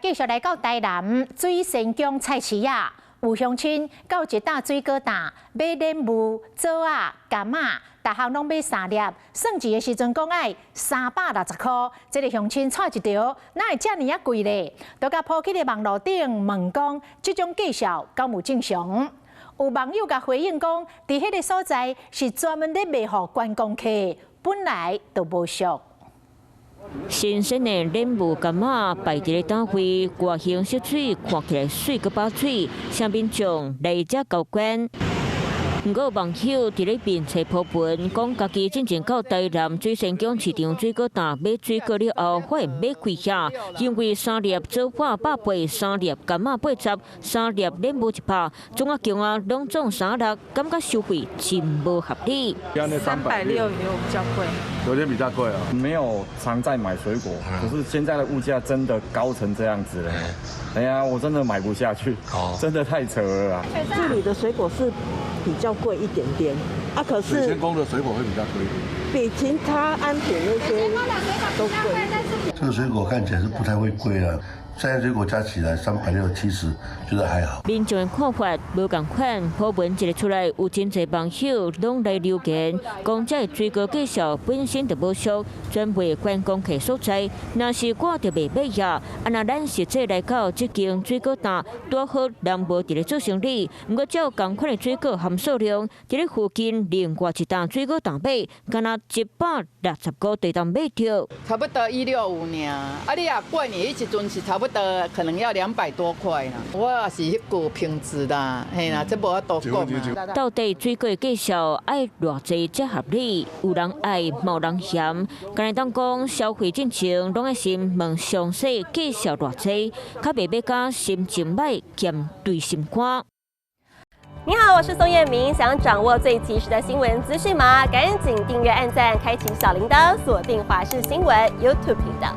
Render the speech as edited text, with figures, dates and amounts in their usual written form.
继续来到台南水仙宫菜市啊，有乡亲到一担水果担买莲雾、枣啊、柑仔，逐项拢买3粒，算钱的时阵讲爱360块。这个乡亲带一条，哪会遮尼啊贵咧？都甲铺起的网络顶问讲，这种计数敢有正常？有网友甲回应讲，伫迄个所在是专门咧卖互观光客，本来就无俗。 新鲜的莲雾、柑仔摆伫咧摊位，外形小水，看起来水个把水，向民众来遮交关。不过网友伫咧面册铺文，讲家己进前到台南水仙宫市场水果摊买水果了后，发现买贵下，因为3粒枣花180，3粒柑仔80，3粒莲雾100，总啊共啊拢总360，感觉收费真无合理。360有比较贵，有点比较贵啊。没有常在买水果，可是现在的物价真的高成这样子了。哎呀，我真的买不下去，真的太扯了啊！这里的水果是比较贵一点点啊，可是水仙宫的水果会比较贵一点，比其他安平那些都贵。这个水果看起来是不太会贵啊。 现在水果加起来360、70，觉得还好。民众的看法无共款，普文一个出来，有真侪网友拢来留言，讲这水果介绍本身就无俗，专卖观光客所在。若是我着袂买呀，那咱实际来到这间水果摊，多好人无伫咧做生意。不过照同款的水果含数量，伫咧附近另外一档水果摊买，敢若165就当买着。差不多165呢，啊你啊过年一阵是差不多。 可能要200多块啦，我也是迄个品质啦，嘿啦，这无法度讲啦。到底水果介绍爱偌济才合理？有人爱，冇人嫌。敢若当讲消费进程，拢爱先问详细介绍偌济，较袂要甲心情歹兼对心肝。 你好，我是宋彦明。想掌握最及时的新闻资讯吗？赶紧订阅、按赞、开启小铃铛，锁定华视新闻 YouTube 频道。